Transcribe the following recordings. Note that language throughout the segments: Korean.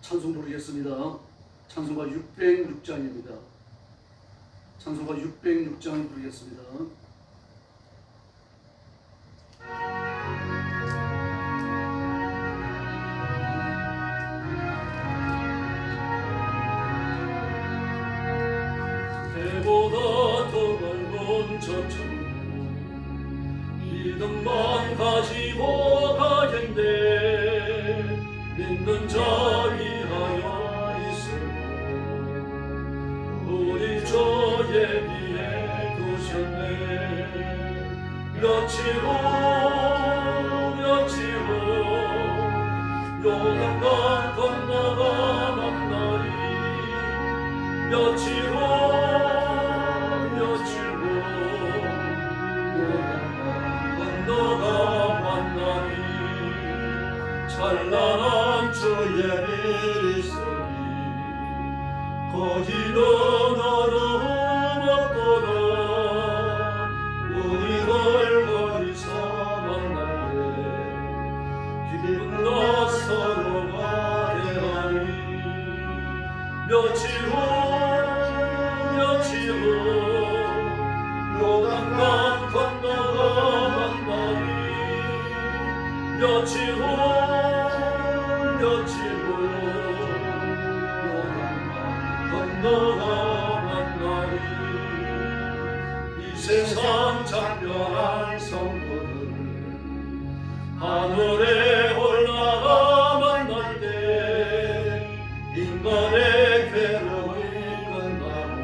찬송 부르겠습니다. 찬송가 606장입니다. 찬송가 606장 부르겠습니다. 해보다 더 넓은 저천 믿음만 가지고 가겠네. 믿는 자 위하여 있으고 우리 주 예비해 두셨네. 며칠 후 요단강 건너가 만나리. 며칠 후 건너가 만나리. 찬란한 주의 일있으리. 거기는 얼음 없도다. 우리 걸거리서 만날래. 기쁜 나 서로가 대하리. 며칠 후 요단강 건너가 만나리. 며칠 후 요단강 건너가 만나리. 이 세상 작별할 성도들 하늘에 올라가 만날 때 인간의 괴로움이 끝나고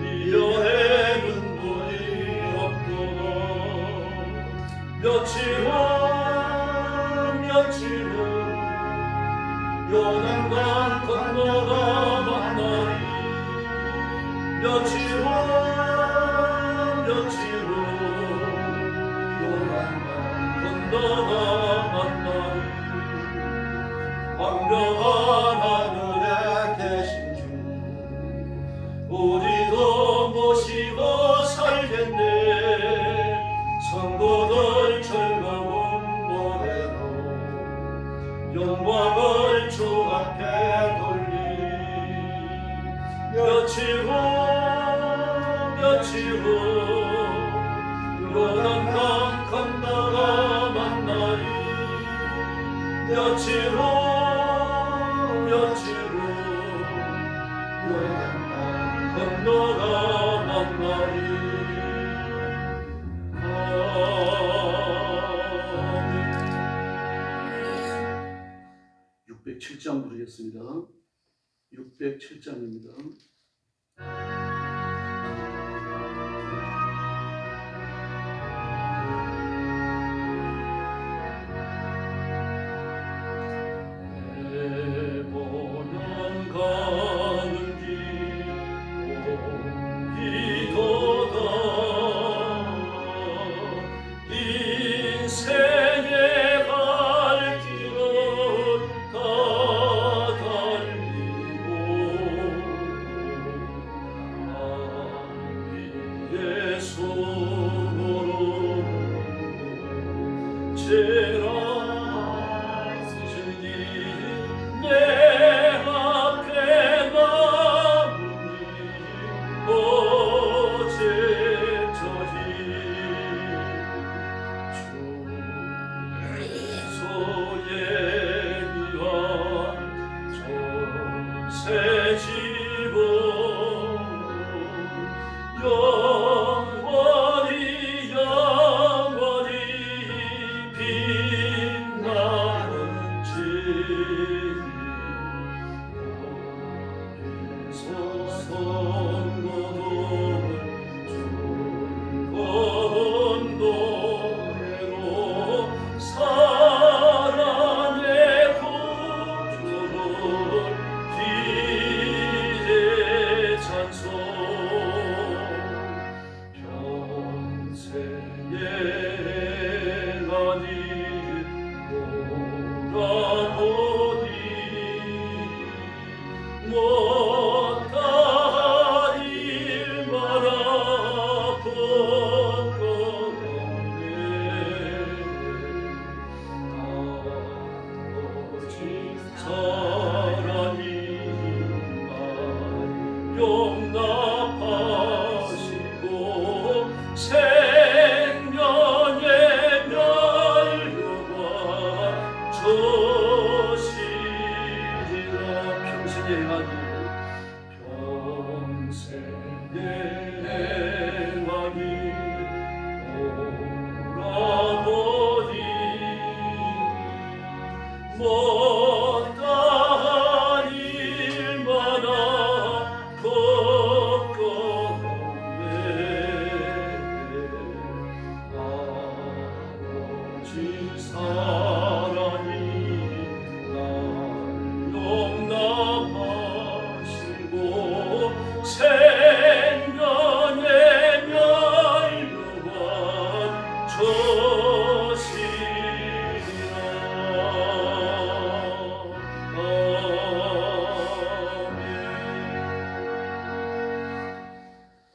이연의 눈물이 없도록. 며칠 후 요단강 건너가 만나리. 며칠 후 요단강 건너가 만나리. 광명한 하늘에 계신 주 우리도 모시고 살겠네. 성도들 즐거운 노래로 영광을 주 앞에 돌리리. 며칠 후 요단강 건너가 만나리. 며칠 후 요단강 건너가 만나리. 607장 부르겠습니다. 607장입니다.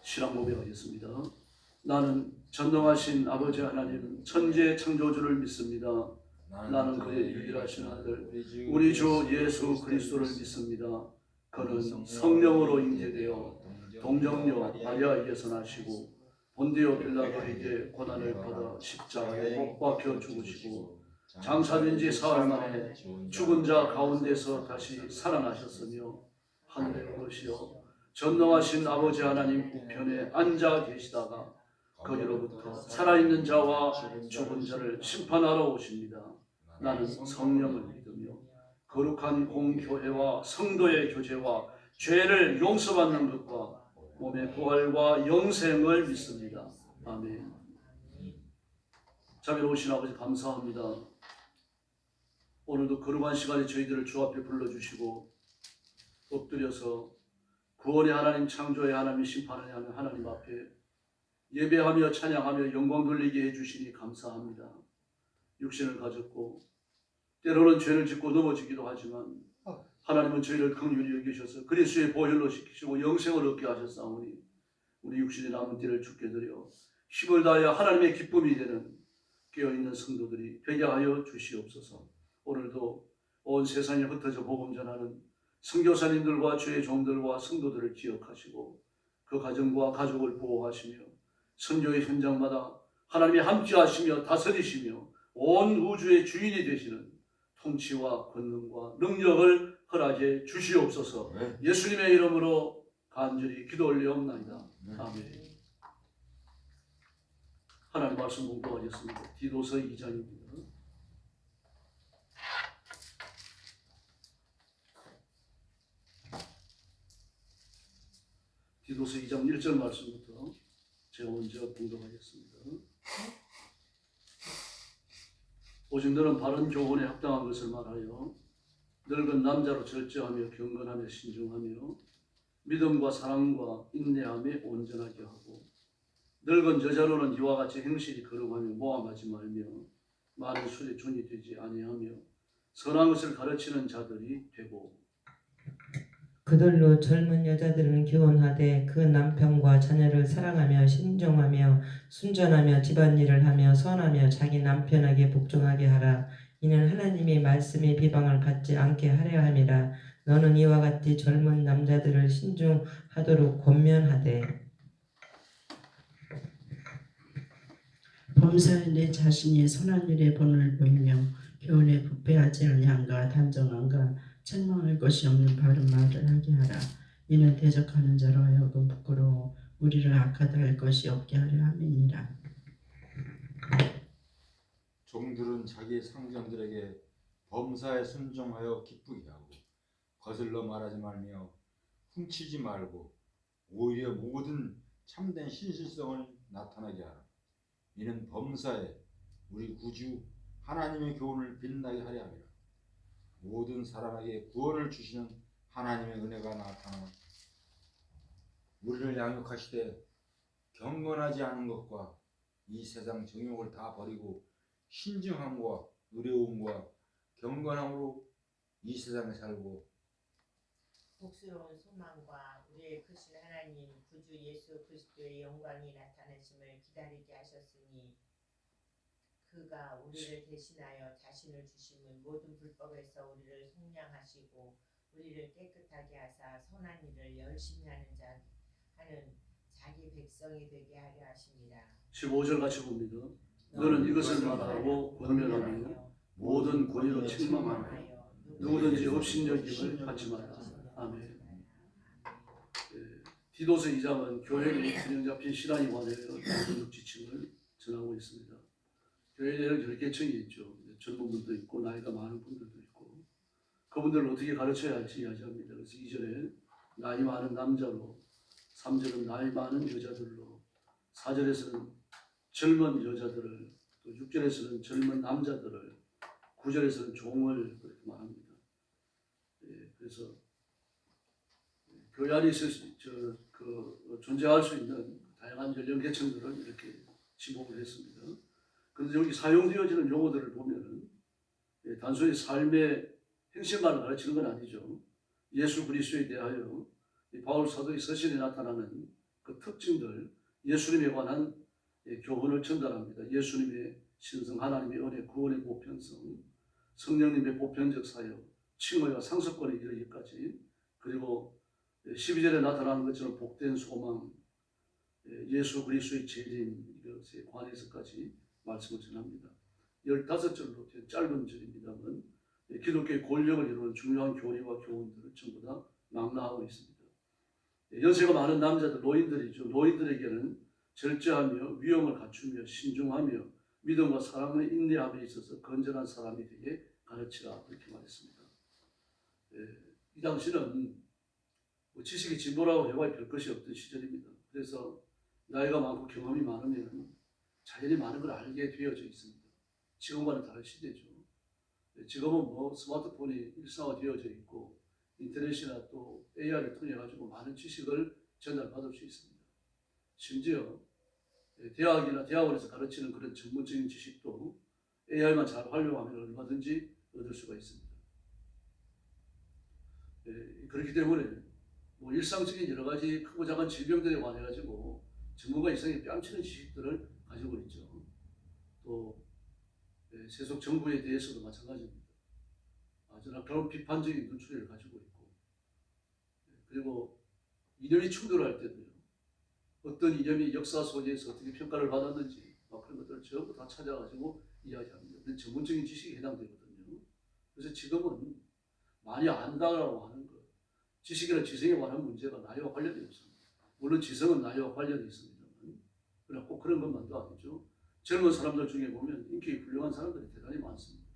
신앙 고백하겠습니다. 나는 전능하신 아버지 하나님 천지의 창조주를 믿습니다. 나는 그의 유일하신 아들 우리 주 예수 그리스도를 믿습니다. 그는 성령으로 잉태되어 동정녀 마리아에게서 나시고 본디오 빌라도에게 고난을 받아 십자가에 못 박혀 죽으시고 장사된 지 사흘 만에 죽은 자 가운데서 다시 살아나셨으며 하늘에 오르시어 전능하신 아버지 하나님 우편에 앉아 계시다가 거기로부터 살아있는 자와 죽은 자를 심판하러 오십니다. 나는 성령을 믿으며 거룩한 공교회와 성도의 교제와 죄를 용서받는 것과 몸의 부활과 영생을 믿습니다. 아멘. 자비로우신 아버지 감사합니다. 오늘도 거룩한 시간에 저희들을 주 앞에 불러주시고 엎드려서 구원의 하나님, 창조의 하나님, 심판의 하나님 앞에 예배하며 찬양하며 영광 돌리게 해주시니 감사합니다. 육신을 가졌고 때로는 죄를 짓고 넘어지기도 하지만 하나님은 저희를 긍휼히 여기셔서 그리스도의 보혈로 시키시고 영생을 얻게 하셨사오니 우리 육신의 남은 띠를 주께 드려 힘을 다하여 하나님의 기쁨이 되는 깨어있는 성도들이 되게 하여 주시옵소서. 오늘도 온 세상에 흩어져 복음 전하는 선교사님들과 주의 종들과 성도들을 기억하시고 그 가정과 가족을 보호하시며 선교의 현장마다 하나님이 함께하시며 다스리시며 온 우주의 주인이 되시는 통치와 권능과 능력을 허락해 주시옵소서. 예수님의 이름으로 간절히 기도 올리옵나이다. 아멘. 하나님 말씀 공부하겠습니다. 디도서 2장입니다. 디도서 2장 1절 말씀부터 제가 먼저 공독하겠습니다. 오직 너는 바른 교훈에 합당한 것을 말하여 늙은 남자로 절제하며 경건하며 신중하며 믿음과 사랑과 인내함에 온전하게 하고 늙은 여자로는 이와 같이 행실이 거룩하며 모함하지 말며 많은 술에 존이 되지 아니하며 선한 것을 가르치는 자들이 되고 그들로 젊은 여자들은 교훈하되 그 남편과 자녀를 사랑하며 신중하며 순전하며 집안일을 하며 선하며 자기 남편에게 복종하게 하라. 이는 하나님의 말씀의 비방을 받지 않게 하려 함이라. 너는 이와 같이 젊은 남자들을 신중하도록 권면하되 범사에 내 자신이 선한 일에 본을 보이며 교훈에 부패하지 아니함과 단정함과 책망할 것이 없는 바른 말을 하게 하라. 이는 대적하는 자로 하여금 부끄러워 우리를 악하다 할 것이 없게 하려 함이니라. 종들은 자기 상전들에게 범사에 순종하여 기쁘게 하고 거슬러 말하지 말며 훔치지 말고 오히려 모든 참된 신실성을 나타나게 하라. 이는 범사에 우리 구주 하나님의 교훈을 빛나게 하려 함이라. 모든 사람에게 구원을 주시는 하나님의 은혜가 나타나 우리를 양육하시되 경건하지 않은 것과 이 세상 정욕을 다 버리고 신중함과 의로움과 경건함으로 이 세상에 살고 복스러운 소망과 우리의 크신 하나님 구주 예수 그리스도의 영광이 나타나심을 기다리게 하셨으니 그가 우리를 대신하여 자신을 주심은 모든 불법에서 우리를 속량하시고 우리를 깨끗하게 하사 선한 일을 열심히 하는 자기 백성이 되게 하려 하십니다. 15절 같이 봅니다. 너는 이것을 말하고 권면하며 모든 권위로 책망하며 누구든지 업신여김을 갖지 마라. 아멘. 디도서 2장은 교회의 균형 잡힌 신앙에 관하여 모든 지침을 전하고 있습니다. 교회에는 여러 계층이 있죠. 젊은 분도 있고 나이가 많은 분들도 있고 그분들을 어떻게 가르쳐야 할지 이야기합니다. 그래서 2절에 나이 많은 남자로 3절은 나이 많은 여자들로 4절에서는 젊은 여자들을 또 6절에서는 젊은 남자들을 9절에서는 종을 그렇게 말합니다. 그래서 교회 안에 존재할 수 있는 다양한 연령 계층들을 이렇게 지목을 했습니다. 그런데 여기 사용되어지는 용어들을 보면은 단순히 삶의 행실만을 가르치는 건 아니죠. 예수 그리스도에 대하여 바울 사도의 서신에 나타나는 그 특징들, 예수님에 관한 교훈을 전달합니다. 예수님의 신성, 하나님의 은혜, 구원의 보편성, 성령님의 보편적 사역, 칭의와 상속권에 이르기까지, 그리고 12절에 나타나는 것처럼 복된 소망, 예수 그리스도의 재림, 이것에 관해서까지 말씀을 전합니다. 15절로 된 짧은 절입니다만 기독교의 권력을 이루는 중요한 교리와 교훈들을 전부 다 망라하고 있습니다. 연세가 많은 남자들, 노인들이죠. 노인들에게는 절제하며 위엄을 갖추며 신중하며 믿음과 사랑의 인내함에 있어서 건전한 사람이 되게 가르치라, 그렇게 말했습니다. 이 당시는 지식이 진보라고 해봐야 별 것이 없던 시절입니다. 그래서 나이가 많고 경험이 많으면 자연히 많은 걸 알게 되어져 있습니다. 지금과는 다른 시대죠. 지금은 뭐 스마트폰이 일상화되어져 있고 인터넷이나 또 AI를 통해 가지고 많은 지식을 전달받을 수 있습니다. 심지어 대학이나 대학원에서 가르치는 그런 전문적인 지식도 AI만 잘 활용하면 얼마든지 얻을 수가 있습니다. 그렇기 때문에 뭐 일상적인 여러 가지 크고 작은 질병들에 관해 가지고 전문가 이상의 뺨치는 지식들을 가지고 있죠. 또 세속 정부에 대해서도 마찬가지입니다. 아주 그런 비판적인 눈초리를 가지고 있고, 그리고 이념이 충돌할 때도요. 어떤 이념이 역사 속에서 어떻게 평가를 받았는지 막 그런 것들을 전부 다 찾아가지고 이야기합니다. 그런 전문적인 지식에 해당되거든요. 그래서 지금은 많이 안다라고 하는 것, 지식이나 지성에 관한 문제가 나이와 관련이 없습니다. 물론 지성은 나이와 관련이 있습니다만, 그러나 꼭 그런 것만도 아니죠. 젊은 사람들 중에 보면 인격이 훌륭한 사람들이 대단히 많습니다.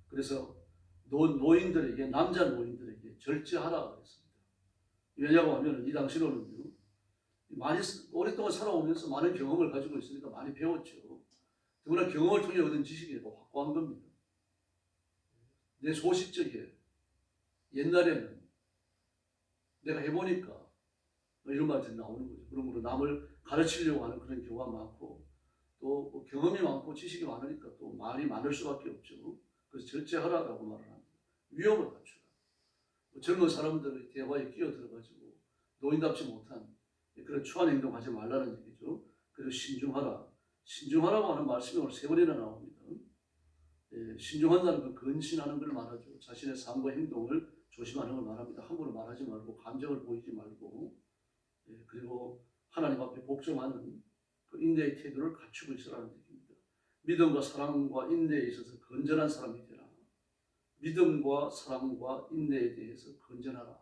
그래서 노인들에게, 남자 노인들에게 절제하라 그랬습니다. 왜냐고 하면 이 당시로는요, 많이 오랫동안 살아오면서 많은 경험을 가지고 있으니까 많이 배웠죠. 더구나 경험을 통해 얻은 지식이 확고한 겁니다. 내 소식적에 옛날에는 내가 해보니까 이런 말들이 나오는 거죠. 그러므로 남을 가르치려고 하는 그런 경우가 많고, 또 경험이 많고 지식이 많으니까 또 말이 많을 수밖에 없죠. 그래서 절제하라라고 말을 합니다. 위험을 갖추라. 젊은 사람들의 대화에 끼어들어가지고 노인답지 못한 그런 추한 행동하지 말라는 얘기죠. 그리고 신중하라. 신중하라고 하는 말씀이 오늘 3번이나 나옵니다. 신중한다는 건 근신하는 걸 말하죠. 자신의 삶과 행동을 조심하는 걸 말합니다. 함부로 말하지 말고 감정을 보이지 말고, 그리고 하나님 앞에 복종하는 그 인내의 태도를 갖추고 있으라는 얘기입니다. 믿음과 사랑과 인내에 있어서 건전한 사람이 되라. 믿음과 사랑과 인내에 대해서 건전하라.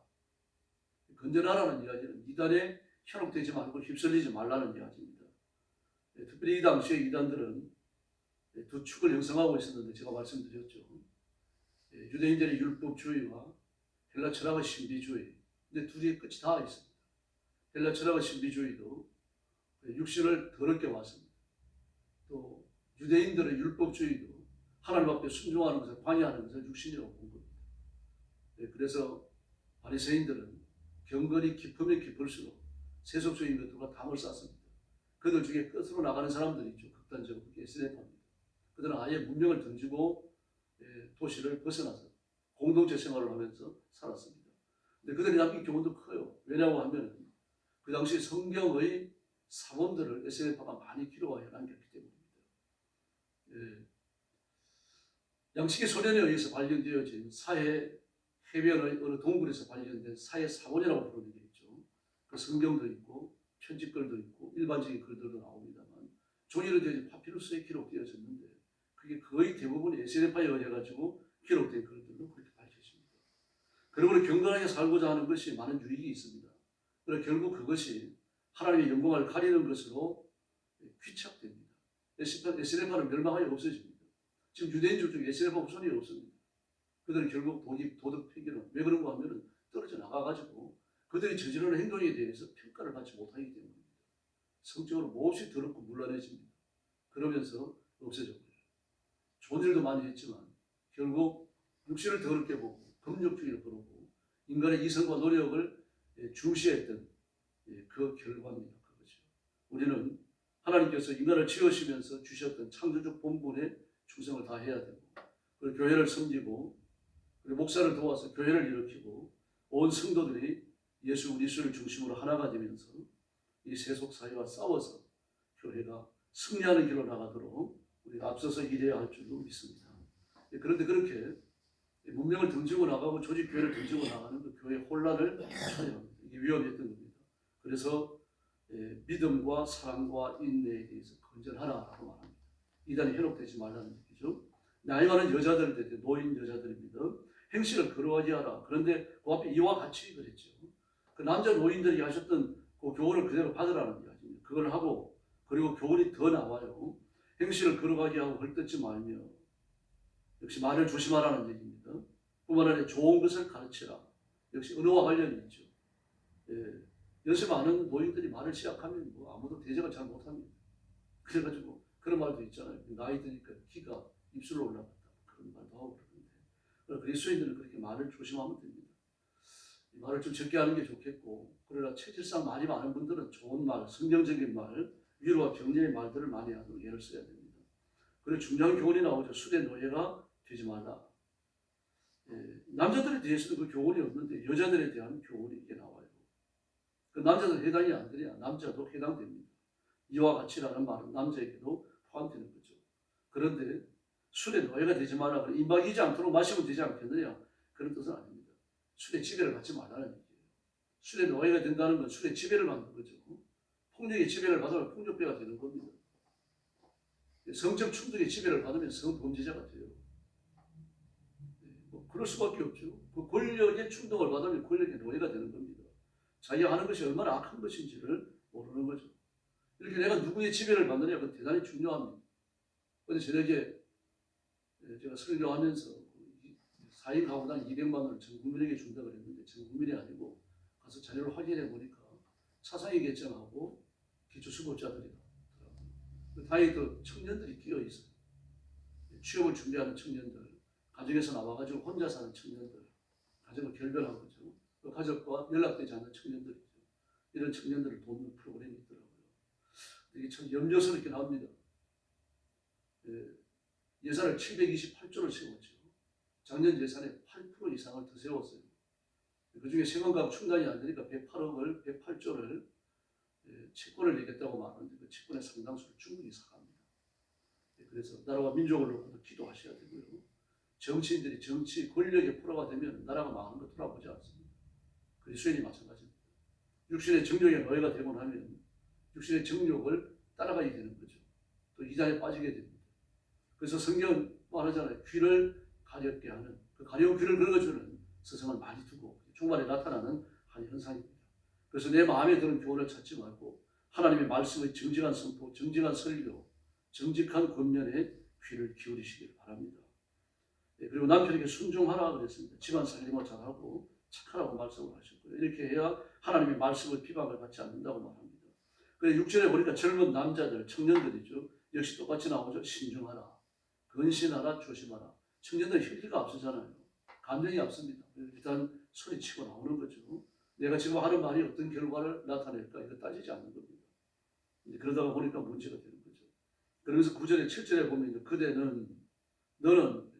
건전하라는 이야기는 이단에 현혹되지 말고 휩쓸리지 말라는 이야기입니다. 특별히 이 당시에 이단들은 두 축을 형성하고 있었는데 제가 말씀드렸죠. 유대인들의 율법주의와 헬라 철학의 신비주의. 근데 둘이 끝이 다 있습니다. 헬라 철학의 신비주의도 육신을 더럽게 봤습니다. 또 유대인들의 율법주의도 하나님 앞에 순종하는 것을 방해하는 것을 육신이라고 본 겁니다. 그래서 바리새인들은 경건이 깊으면 깊을수록 세속적인 것들과 담을 쌓습니다. 그들 중에 끝으로 나가는 사람들이 있죠. 극단적으로 SNF입니다. 그들은 아예 문명을 던지고 도시를 벗어나서 공동체 생활을 하면서 살았습니다. 근데 그들이 남긴 교훈도 커요. 왜냐고 하면 그 당시 성경의 사본들을 SNF가 많이 기록하여 남겼기 때문입니다. 양식의 소년에 의해서 발견되어진 사회 해변의 어느 동굴에서 발견된 사회 사본이라고 부르는 게 있죠. 그 성경도 있고 편집글도 있고 일반적인 글들도 나옵니다만 종이로 되어진 파피루스에 기록되어졌는데 그게 거의 대부분 SNF에 의해 가지고 기록된 글들로 그렇게 밝혀집니다. 그러므로 경건하게 살고자 하는 것이 많은 유익이 있습니다. 그러나 결국 그것이 하나님의 영광을 가리는 것으로 귀착됩니다. SNF는 멸망하여 없어집니다. 지금 유대인들 중에 SNF가 후손이 없습니다. 그들은 결국 도덕 폐기는 왜 그런가 하면 떨어져 나가가지고 그들이 저지르는 행동에 대해서 평가를 받지 못하기 때문입니다. 성적으로 몹시 더럽고 문란해집니다. 그러면서 없어져 버려요. 좋은 일도 많이 했지만 결국 육신을 더럽게 보고 금욕주의를 부르고 인간의 이성과 노력을 중시했던 그 결과입니다. 그것이요. 우리는 하나님께서 인간을 지으시면서 주셨던 창조적 본분에 충성을 다해야 되고 그리고 교회를 섬기고 그리고 목사를 도와서 교회를 일으키고 온 성도들이 예수 그리스도를 중심으로 하나가 되면서 이 세속 사회와 싸워서 교회가 승리하는 길로 나가도록 우리가 앞서서 일해야 할 줄로 믿습니다. 그런데 그렇게 문명을 등지고 나가고 조직 교회를 등지고 나가는 그 교회 혼란을 처리합니다. 이게 위험했던 겁니다. 그래서 믿음과 사랑과 인내에 대해서 건전하라고 말합니다. 이단이 현혹되지 말라는 얘기죠. 나이 많은 여자들, 노인 여자들입니다. 행실을 거룩하게 하라. 그런데 그 앞에 이와 같이 그랬죠. 그 남자 노인들이 하셨던 그 교훈을 그대로 받으라는 이야기입니다. 그걸 하고 그리고 교훈이 더 나와요. 행실을 거룩하게 하고 헐뜯지 말며 역시 말을 조심하라는 얘기입니다. 뿐만 아니라 좋은 것을 가르치라. 역시 언어와 관련이 있죠. 연세 많은 노인들이 말을 시작하면 뭐 아무도 대적을 잘 못합니다. 그래가지고 그런 말도 있잖아요. 나이 드니까 키가 입술로 올라갔다. 그런 말도 하고 그러는데 그리스도인들은 그렇게 말을 조심하면 됩니다. 말을 좀 적게 하는 게 좋겠고, 그러나 체질상 말이 많은 분들은 좋은 말, 성경적인 말, 위로와 격려의 말들을 많이 하도록 애를 써야 됩니다. 그리고 중요한 교훈이 나오죠. 술의 노예가 되지 말라. 남자들에 대해서는 그 교훈이 없는데 여자들에 대한 교훈이 이게 나와요. 그 남자들 해당이 안 되냐? 남자도 해당됩니다. 이와 같이라는 말은 남자에게도 포함되는 거죠. 그런데 술의 노예가 되지 말라. 임박이지 않도록 마시면 되지 않겠느냐? 그런 뜻은 아닙니다. 술의 지배를 받지 말라는 얘기예요. 술의 노예가 된다는 건 술의 지배를 받는 거죠. 폭력의 지배를 받으면 폭력배가 되는 겁니다. 성적 충동의 지배를 받으면 성범죄자가 돼요. 뭐 그럴 수밖에 없죠. 그 권력의 충동을 받으면 권력의 노예가 되는 겁니다. 자기가 하는 것이 얼마나 악한 것인지를 모르는 거죠. 이렇게 내가 누구의 지배를 받느냐, 그건 대단히 중요합니다. 어제 저녁에 제가 설교하면서 4인 가구당 200만 원을 전 국민에게 준다고 그랬는데 전 국민이 아니고 가서 자료를 확인해 보니까 차상위 계층하고 기초수급자들이더라고요. 다행히 또 청년들이 끼어 있어요. 취업을 준비하는 청년들, 가정에서 나와가지고 혼자 사는 청년들, 가정을 결별한 거죠. 그 가족과 연락되지 않는 청년들이죠. 이런 청년들을 돕는 프로그램이 있더라고요. 이게 참 염려스럽게 나옵니다. 예산을 728조를 세웠죠. 작년 예산의 8% 이상을 더 세웠어요. 그 중에 세금값 충당이 안 되니까 108조를 채권을 내겠다고 말하는데 그 채권의 상당수를 충분히 사갑니다. 그래서 나라와 민족을 놓고도 기도하셔야 되고요. 정치인들이 정치 권력의 프로가 되면 나라가 망하는 거 돌아보지 않습니다. 그리스도인이 마찬가지입니다. 육신의 정욕의 노예가 되고 나면 육신의 정욕을 따라가게 되는 거죠. 또 이단에 빠지게 됩니다. 그래서 성경은 말하잖아요. 귀를 가렵게 하는, 그 가려운 귀를 긁어주는 스승을 많이 두고 중반에 나타나는 한 현상입니다. 그래서 내 마음에 드는 교훈을 찾지 말고 하나님의 말씀의 정직한 선포, 정직한 설교, 정직한 권면에 귀를 기울이시길 바랍니다. 그리고 남편에게 순종하라 그랬습니다. 집안 살림을 잘하고 착하라고 말씀을 하셨고요. 이렇게 해야 하나님의 말씀을 비방을 받지 않는다고 말합니다. 그래서 6절에 보니까 젊은 남자들, 청년들이죠. 역시 똑같이 나오죠. 신중하라, 근신하라, 조심하라. 청년들 혈기가 앞서잖아요. 감정이 앞섭니다. 일단 소리치고 나오는 거죠. 내가 지금 하는 말이 어떤 결과를 나타낼까 이거 따지지 않는 겁니다. 그러다가 보니까 문제가 되는 거죠. 그러면서 9절에 7절에 보면 너는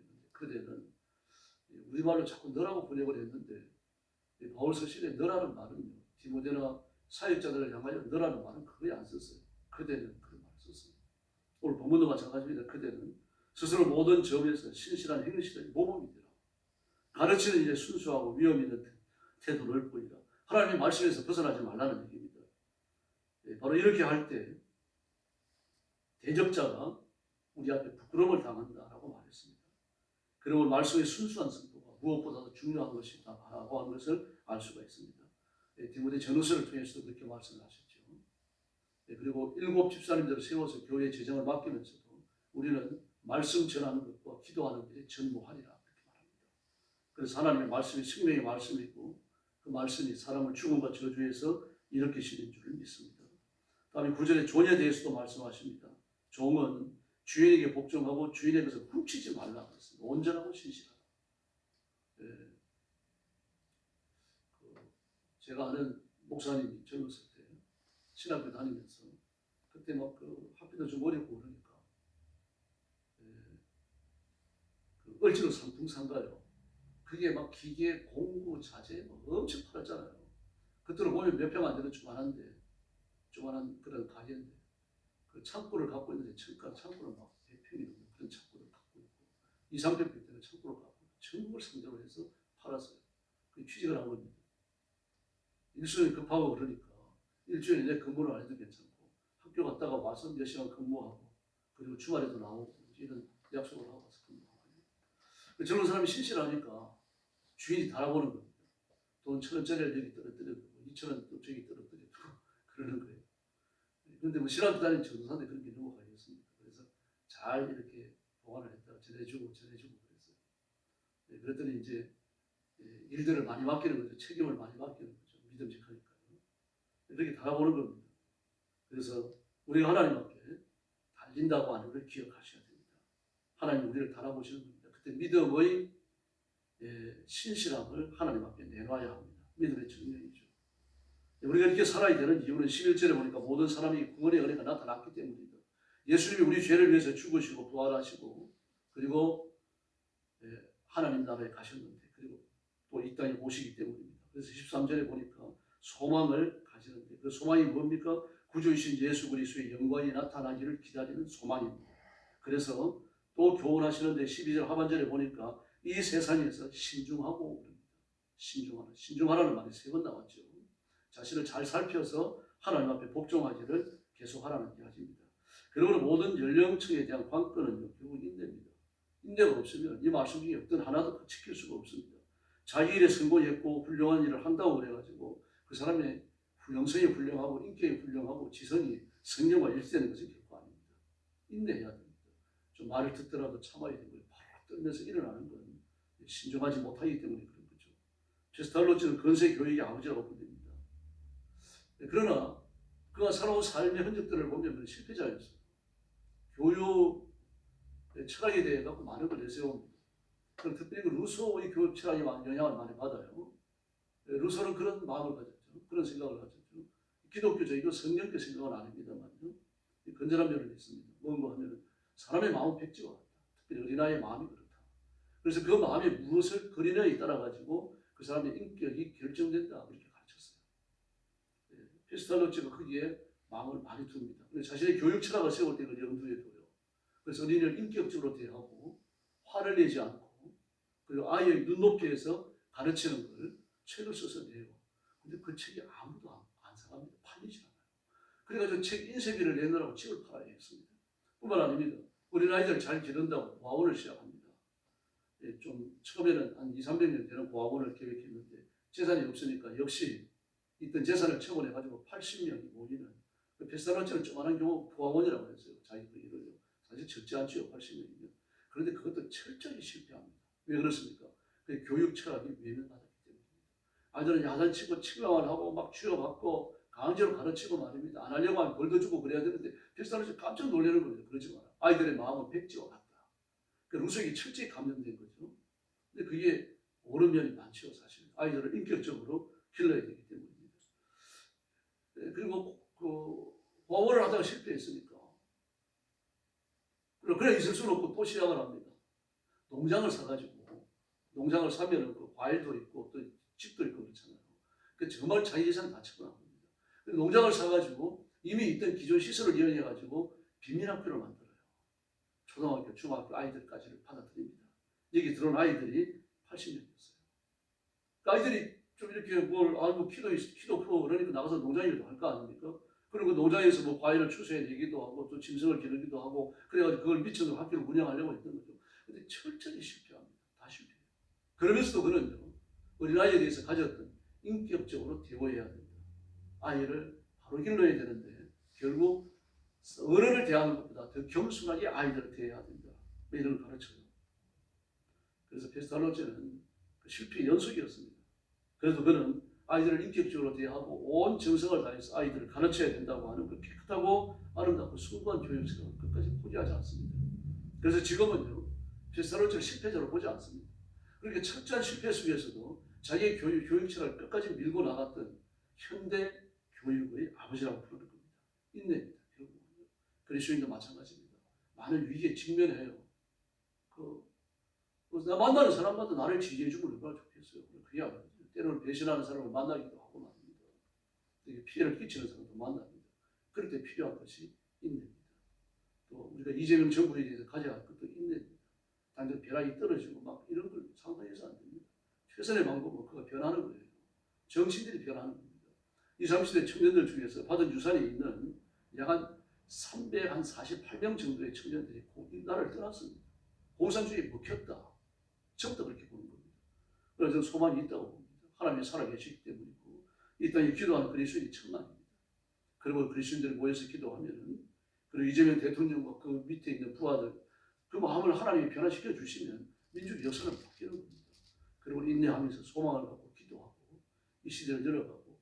우리말로 자꾸 너라고 번역을 했는데 바울 서신에 너라는 말은요. 디모데나 사역자들을 향하여 너라는 말은 거의 안 썼어요. 그대는 그런 말을 썼어요. 오늘 본문도 마찬가지입니다. 그대는 스스로 모든 점에서 신실한 행실의 모범이 되라. 가르치는 일에 순수하고 위험 있는 태도를 보이라. 하나님의 말씀에서 벗어나지 말라는 얘기입니다. 바로 이렇게 할 때 대적자가 우리 앞에 부끄러움을 당한다라고 말했습니다. 그리고 말씀의 순수한 성도가 무엇보다도 중요한 것이다라고 하는 것을 알 수가 있습니다. 디모데 전후서를 통해서도 그렇게 말씀을 하셨죠. 그리고 7 집사님들을 세워서 교회 재정을 맡기면서도 우리는 말씀 전하는 것과 기도하는 것에 전무하리라 그렇게 말합니다. 그래서 하나님의 말씀이 생명의 말씀이고 그 말씀이 사람을 죽음과 저주에서 일으키시는 줄을 믿습니다. 다음에 9절에 종에 대해서도 말씀하십니다. 종은 주인에게 복종하고 주인의 것을 훔치지 말라 그랬습니다. 온전하고 신실하다. 제가 아는 목사님이 젊었을 때 신학교 다니면서 그때 막 학비도 좀 어렵고 그러니까 을지로 상품상가요. 그게 막 기계, 공구, 자재 막 엄청 팔았잖아요. 그때로 보면 몇 평 안 되는 좀 많은데 조그마한 그런 가게인데 그 창고를 갖고 있는데 창고를 막 100평이 넘는 그런 창고를 갖고 있고 2, 300평 되는 창고를 갖고 있고 전국을 상대로 해서 팔았어요. 그 취직을 한 겁니다. 일손이 급하고 그러니까 일주일에 내 근무를 안 해도 괜찮고 학교 갔다가 와서 몇 시간 근무하고 그리고 주말에도 나오고 이런 약속을 하고 와서 근무하고 저런 사람이 신실하니까 주인이 달아보는 겁니다. 돈 1,000원짜리를 여기 떨어뜨려두고 2,000원 또 저기 떨어뜨려두고 그러는 거예요. 그런데 뭐 신학교 다니는 전도사인데 그런 게 넘어가겠습니까? 그래서 잘 이렇게 보관을 했다가 전해주고 그랬어요. 그랬더니 이제 일들을 많이 맡기는 거죠. 책임을 많이 맡기는 거죠. 믿음직하니까요. 그렇게 달아보는 겁니다. 그래서 우리가 하나님 앞에 달린다고 하는 걸 기억하셔야 됩니다. 하나님 우리를 달아보시는 겁니다. 그때 믿음의 신실함을 하나님 앞에 내놔야 합니다. 믿음의 증명이죠. 우리가 이렇게 살아야 되는 이유는 11절에 보니까 모든 사람이 구원의 은혜가 나타났기 때문입니다. 예수님이 우리 죄를 위해서 죽으시고 부활하시고 그리고 하나님 나라에 가셨는데 그리고 또 이 땅에 오시기 때문입니다. 그래서 13절에 보니까 소망을 가지는데 그 소망이 뭡니까? 구주이신 예수 그리스도의 영광이 나타나기를 기다리는 소망입니다. 그래서 또 교훈하시는데 12절 하반절에 보니까 이 세상에서 신중하고 그럽니다. 신중하라는 말이 3번 나왔죠. 자신을 잘 살펴서 하나님 앞에 복종하기를 계속하라는 이야기입니다. 그리고 모든 연령층에 대한 관건은 결국 인내입니다. 인내가 없으면 이 말씀 중에 어떤 하나도 지킬 수가 없습니다. 자기 일에 성공했고 훌륭한 일을 한다고 그래가지고 그 사람의 영성이 훌륭하고 인격이 훌륭하고 지성이 성령과 일치되는 것은 결코 아닙니다. 인내해야 됩니다. 좀 말을 듣더라도 참아야 되고 바로 떨면서 일어나는 건 신중하지 못하기 때문에 그런 거죠. 페스탈로치는 건세 교육의 아버지라고 불립니다. 그러나 그가 살아온 삶의 흔적들을 보면 실패자였어요. 교육 철학에 대해 갖고 많은 걸 내세웁니다. 특별히 그 루소의 교육 철학이 영향을 많이 받아요. 루소는 그런 마음을 가졌죠. 그런 생각을 가졌죠. 기독교적이고 성경적 생각은 아닙니다만 건전한 면은 있습니다. 뭔가 하면 사람의 마음은 백지와 같다. 특별히 어린아이의 마음이 그렇다. 그래서 그 마음이 무엇을 그리느냐에 따라 가지고 그 사람의 인격이 결정된다. 그렇게 가르쳤어요. 페스탈로치가 거기에 마음을 많이 둡니다. 자신의 교육 철학을 세울 때 그걸 염두에 둬요. 그래서 어린이를 인격적으로 대하고 화를 내지 않고 그리고 아이의 눈높이에서 가르치는 걸 책을 써서 내요. 근데 그 책이 아무도 안 사갑니다. 팔리지 않아요. 그래가지고 책 인쇄비를 내느라고 책을 팔아야 했습니다. 뿐만 아닙니다. 어린아이들 잘 기른다고 고아원을 시작합니다. 좀 처음에는 한 200~300명 되는 고아원을 계획했는데 재산이 없으니까 역시 있던 재산을 처분해가지고 80명이 모이는 그 페스탈로치는 조그마한 경우 고아원이라고 했어요. 자기 그 일을요. 사실 적지 않죠. 80명이면. 그런데 그것도 철저히 실패합니다. 왜 그렇습니까? 그 교육 철학이 외면받았기 때문입니다. 아이들은 야단치고 치료만 하고 막 치료받고 강제로 가르치고 말입니다. 안 하려고 하면 벌도 주고 그래야 되는데 페스탈로치 깜짝 놀라는 겁니다. 그러지 마라. 아이들의 마음은 백지와 같다. 그 루소에게 철저히 감염된 거죠. 근데 그게 옳은 면이 많죠. 사실 아이들을 인격적으로 길러야 되기 때문입니다. 그리고 그 고아원을 하다가 실패했으니까 그래 있을 수는 없고 또 시작을 합니다. 농장을 사가지고 농장을 사면은 그 과일도 있고 또 집도 있고 그렇잖아요. 그 정말 자기 재산 다 처분합니다. 농장을 사가지고 이미 있던 기존 시설을 이용해가지고 빈민학교를 만들어요. 초등학교, 중학교 아이들까지를 받아들입니다. 여기 들어온 아이들이 80명이었어요. 그 아이들이 좀 이렇게 뭘 알고 키도 크고 그러니까 나가서 농장일도 할 거 아닙니까? 그리고 농장에서 뭐 과일을 추수해내기도 하고 또 짐승을 기르기도 하고 그래가지고 그걸 미쳐서 학교를 운영하려고 했던 거죠. 근데 철저히 실패합니다. 다 실패해요. 그러면서도 그는요, 어린아이에 대해서 가졌던 인격적으로 대우해야 된다. 아이를 바로 길러야 되는데 결국 어른을 대하는 것보다 더 겸손하게 아이들을 대해야 된다. 뭐 이런 걸 가르쳐요. 그래서 페스탈로치는 그 실패의 연속이었습니다. 그래도 그는 아이들을 인격적으로 대하고 온 정성을 다해서 아이들을 가르쳐야 된다고 하는 그 깨끗하고 아름답고 숭고한 교육처럼 끝까지 포기하지 않습니다. 그래서 지금은요, 페스탈로치를 실패자로 보지 않습니다. 그렇게 철저한 실패 속에서도 자기의 교육처를 끝까지 밀고 나갔던 현대 교육의 아버지라고 부르는 겁니다. 인내입니다. 결국은요. 그리스도인도 마찬가지입니다. 많은 위기에 직면해요. 나 만나는 사람마다 나를 지지해주면 얼마나 좋겠어요. 그게 아니죠. 때로는 배신하는 사람을 만나기도 하고 말입니다. 피해를 끼치는 사람도 만납니다. 그럴 때 필요한 것이 인내입니다. 또 우리가 이재명 정부에 대해서 가져야 할 것도 인내입니다. 단지 벼락이 떨어지고 막 이런 걸 상상해서 안 됩니다. 최선의 방법은 그가 변하는 거예요. 정치인들이 변하는 겁니다. 20, 30대 청년들 중에서 받은 유산이 있는 약 한 348명 정도의 청년들이 이 나라를 떠났습니다. 공산주의에 먹혔다. 전부 다 그렇게 보는 겁니다. 그래서 저는 소망이 있다고 봅니다. 하나님이 살아계시기 때문이고 이 땅에 기도하는 그리스도인이 천만입니다. 그리고 그리스도인들이 모여서 기도하면은 그리고 이재명 대통령과 그 밑에 있는 부하들 그 마음을 하나님이 변화시켜 주시면 민주주의 역사는 바뀌는 겁니다. 그리고 인내하면서 소망을 갖고 기도하고 이 시대를 열어가고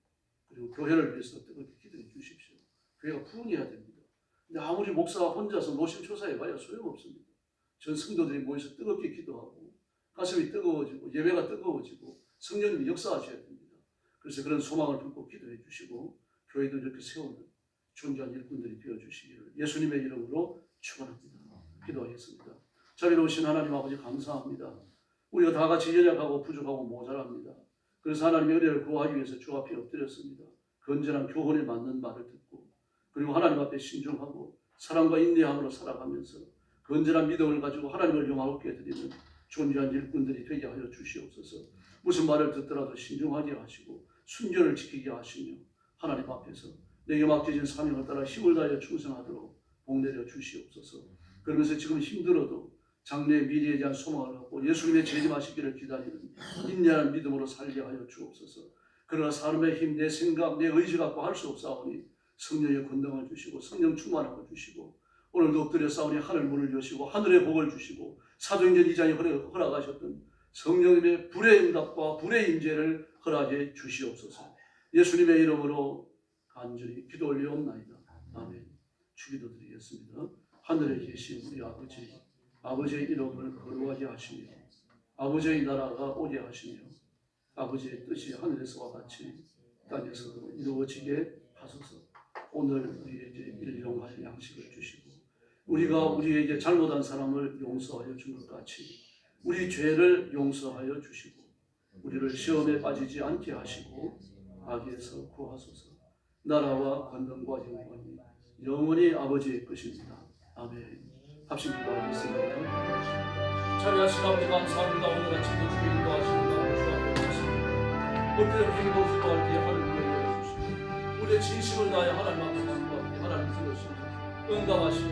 그리고 교회를 위해서 뜨겁게 기도해 주십시오. 교회가 부흥해야 됩니다. 근데 아무리 목사가 혼자서 노심초사해봐야 소용없습니다. 전 성도들이 모여서 뜨겁게 기도하고 가슴이 뜨거워지고 예배가 뜨거워지고 성령님이 역사하셔야 됩니다. 그래서 그런 소망을 품고 기도해 주시고 교회도 이렇게 세우는 존귀한 일꾼들이 되어주시기를 예수님의 이름으로 축원합니다. 기도하겠습니다. 자비로우신 하나님 아버지 감사합니다. 우리가 다 같이 연약하고 부족하고 모자랍니다. 그래서 하나님의 은혜를 구하기 위해서 주 앞에 엎드렸습니다. 건전한 교훈에 맞는 말을 듣고 그리고 하나님 앞에 신중하고 사랑과 인내함으로 살아가면서 건전한 믿음을 가지고 하나님을 영화롭게 드리는 존귀한 일꾼들이 되게 하여 주시옵소서. 무슨 말을 듣더라도 신중하게 하시고 순결을 지키게 하시며 하나님 앞에서 내게 맡겨진 사명을 따라 힘을 다하여 충성하도록 복내려 주시옵소서. 그러면서 지금 힘들어도 장래의 미래에 대한 소망을 갖고 예수님의 재림하시기를 기다리는 인내한 믿음으로 살게 하여 주옵소서. 그러나 사람의 힘, 내 생각, 내 의지 갖고 할 수 없사오니 성령의 권능을 주시고 성령 충만함을 주시고 오늘도 엎드려 싸우니 하늘 문을 여시고 하늘의 복을 주시고 사도행전 2장에 허락하셨던 성령님의 불의 응답과 불의 임재를 허락해 주시옵소서. 예수님의 이름으로 간절히 기도 올리옵나이다. 아멘. 주기도 드리겠습니다. 하늘에 계신 우리 아버지, 아버지의 이름을 거룩하게 하시며 아버지의 나라가 오게 하시며 아버지의 뜻이 하늘에서와 같이 땅에서도 이루어지게 하소서. 오늘 우리에게 일용할 양식을 주시고 우리가 우리에게 잘못한 사람을 용서하여 준 것 같이 우리 죄를 용서하여 주시고 우리를 시험에 빠지지 않게 하시고 악에서 구하소서. 나라와 권능과 영광이 영원히 아버지의 것입니다. 아멘. 합심 기도하겠습니다. 자비하신 아버지 감사합니다. 오늘 아침도 주의 인도하시는 가운데 주 앞에 왔습니다. 엎드려 기도 기도할 때 하늘을 열어주시고 우리의 진심을 다해 하나님 앞에 간구할 때 하나님 들으시고 응답하시며